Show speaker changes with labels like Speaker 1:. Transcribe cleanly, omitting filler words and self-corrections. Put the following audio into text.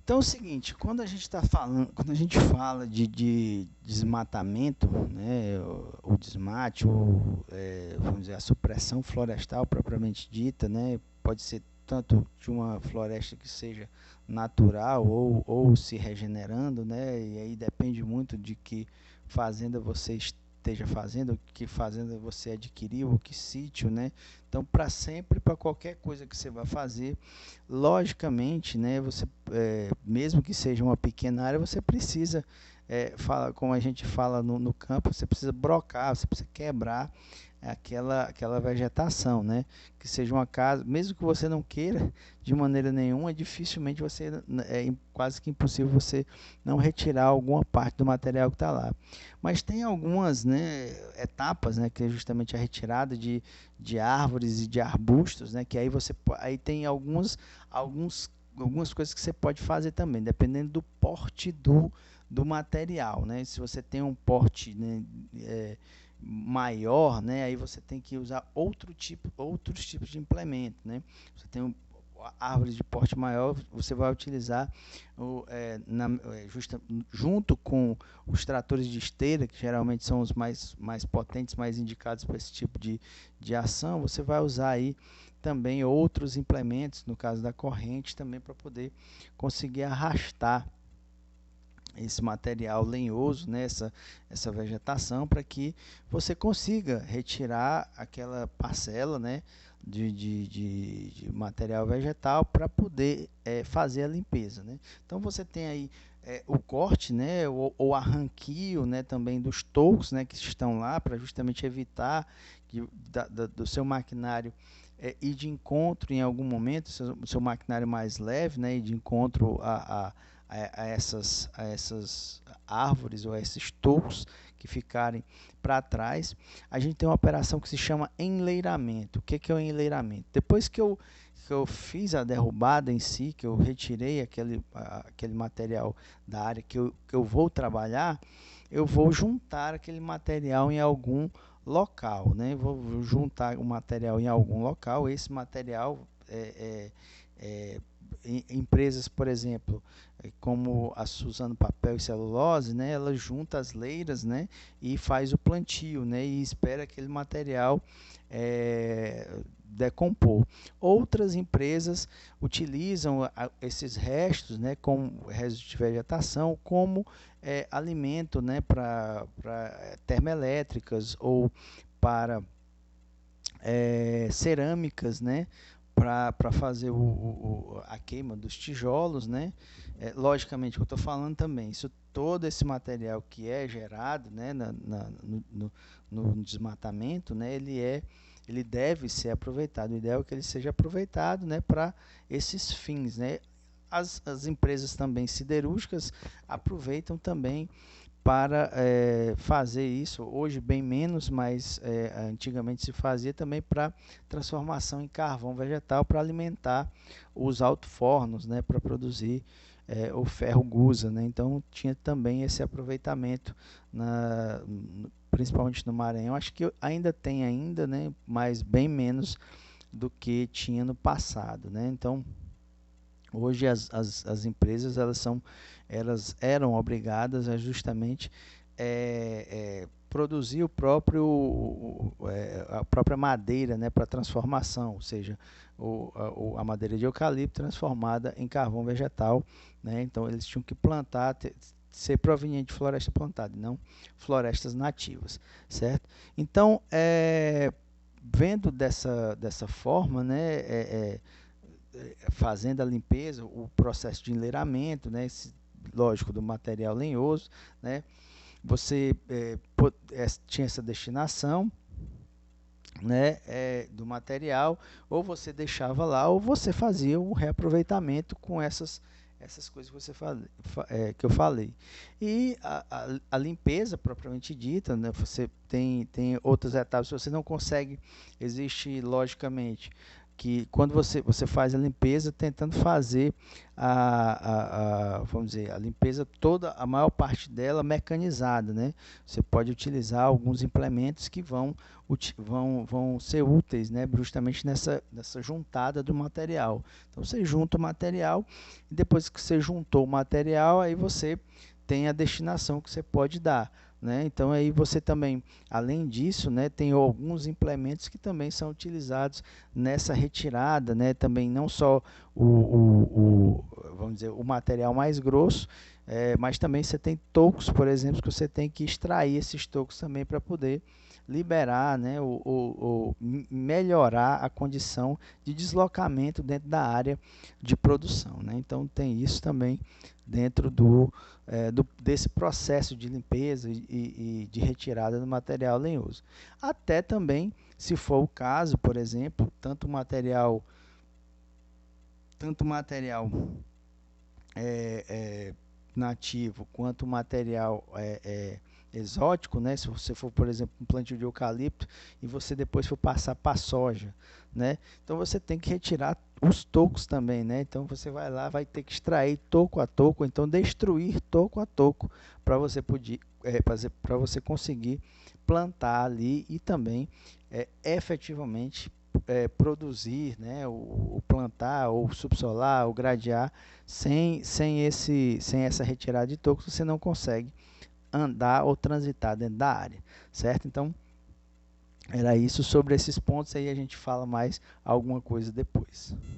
Speaker 1: Então é o seguinte, quando a gente fala de desmatamento, né, o desmate, vamos dizer, a supressão florestal propriamente dita, né, pode ser tanto de uma floresta que seja natural ou se regenerando, né, e aí depende muito de que fazenda você esteja fazendo, que fazenda você adquiriu, que sítio, né. Então, para sempre, para qualquer coisa que você vai fazer, logicamente, né, mesmo que seja uma pequena área, você precisa, como a gente fala no campo, você precisa brocar, você precisa quebrar aquela vegetação, né? Que seja uma casa, mesmo que você não queira de maneira nenhuma, dificilmente quase que impossível você não retirar alguma parte do material que está lá. Mas tem algumas, né, etapas, né, que é justamente a retirada de árvores e de arbustos, né, que aí tem alguns algumas coisas que você pode fazer também, dependendo do porte do material, né? Se você tem um porte, né, maior, né, aí você tem que usar outros tipos de implemento, né? Você tem árvores de porte maior, você vai utilizar junto com os tratores de esteira, que geralmente são os mais potentes, mais indicados para esse tipo de ação, você vai usar aí também outros implementos, no caso da corrente, também para poder conseguir arrastar esse material lenhoso, né, essa vegetação, para que você consiga retirar aquela parcela, né, de material vegetal para poder fazer a limpeza, né? Então você tem aí o corte, né, ou arranquio, né, também dos toucos, né, que estão lá para justamente evitar do seu maquinário ir de encontro em algum momento, seu maquinário mais leve, né, ir de encontro a essas árvores ou a esses touros que ficarem para trás. A gente tem uma operação que se chama enleiramento. O que é o enleiramento? Depois que eu fiz a derrubada em si, que eu retirei aquele material da área que eu vou trabalhar, eu vou juntar aquele material em algum local, né? Vou juntar o material em algum local. Esse material empresas, por exemplo, como a Suzano Papel e Celulose, né, ela junta as leiras, né, e faz o plantio, né, e espera aquele material decompor. Outras empresas utilizam esses restos, né, como restos de vegetação, como alimento, né, para termoelétricas ou para cerâmicas, né, para fazer a queima dos tijolos, né? Logicamente, o que eu estou falando também, todo esse material que é gerado, né, no desmatamento, né, ele deve ser aproveitado. O ideal é que ele seja aproveitado, né, para esses fins, né? As empresas também siderúrgicas aproveitam também para fazer isso, hoje bem menos, mas antigamente se fazia também para transformação em carvão vegetal para alimentar os alto-fornos, né, para produzir o ferro gusa, né? Então tinha também esse aproveitamento, principalmente no Maranhão. Acho que ainda tem ainda, né, mas bem menos do que tinha no passado, né? Então hoje as empresas elas eram obrigadas a justamente produzir a própria madeira, né, para transformação, ou seja, a madeira de eucalipto transformada em carvão vegetal, né? Então eles tinham que ser proveniente de floresta plantada, não florestas nativas, certo? Então, vendo dessa forma, né, fazendo a limpeza, o processo de enleiramento, né, lógico, do material lenhoso, né, você tinha essa destinação, né, do material, ou você deixava lá, ou você fazia um reaproveitamento com essas coisas que eu falei. E a limpeza propriamente dita, né, você tem outras etapas, você não consegue, existe logicamente que quando você faz a limpeza, tentando fazer vamos dizer, a limpeza toda, a maior parte dela mecanizada, né? Você pode utilizar alguns implementos que vão ser úteis, né? Justamente nessa juntada do material. Então, você junta o material e depois que você juntou o material, aí você tem a destinação que você pode dar, né? Então, aí você também, além disso, né, tem alguns implementos que também são utilizados nessa retirada, né? Também não só vamos dizer, o material mais grosso, mas também você tem tocos, por exemplo, que você tem que extrair esses tocos também para poder liberar, né, ou melhorar a condição de deslocamento dentro da área de produção, né? Então, tem isso também dentro desse processo de limpeza e de retirada do material lenhoso. Até também, se for o caso, por exemplo, tanto material nativo quanto material exótico, né? Se você for, por exemplo, um plantio de eucalipto e você depois for passar para soja, né? Então você tem que retirar os tocos também, né? Então você vai lá, vai ter que extrair toco a toco, então destruir toco a toco para você poder para você conseguir plantar ali e também efetivamente produzir, né, o plantar, ou subsolar, ou gradear, sem essa retirada de tocos, você não consegue andar ou transitar dentro da área, certo? Então, era isso sobre esses pontos, aí a gente fala mais alguma coisa depois.